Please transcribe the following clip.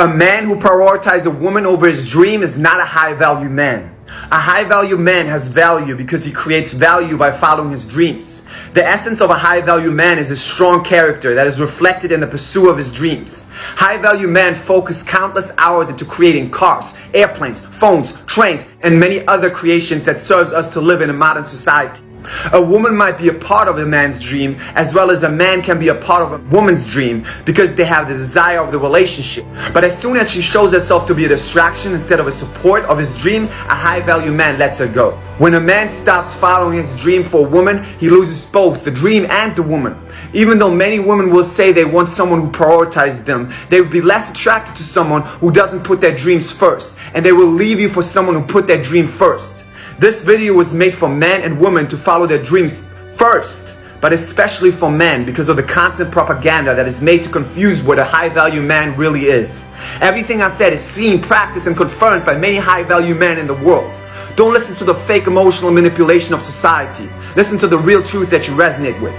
A man who prioritizes a woman over his dream is not a high-value man. A high-value man has value because he creates value by following his dreams. The essence of a high-value man is a strong character that is reflected in the pursuit of his dreams. High-value men focus countless hours into creating cars, airplanes, phones, trains, and many other creations that serves us to live in a modern society. A woman might be a part of a man's dream as well as a man can be a part of a woman's dream because they have the desire of the relationship. But as soon as she shows herself to be a distraction instead of a support of his dream, a high-value man lets her go. When a man stops following his dream for a woman, he loses both the dream and the woman. Even though many women will say they want someone who prioritizes them, they would be less attracted to someone who doesn't put their dreams first, and they will leave you for someone who put their dream first. This video was made for men and women to follow their dreams first, but especially for men because of the constant propaganda that is made to confuse what a high-value man really is. Everything I said is seen, practiced, and confirmed by many high-value men in the world. Don't listen to the fake emotional manipulation of society. Listen to the real truth that you resonate with.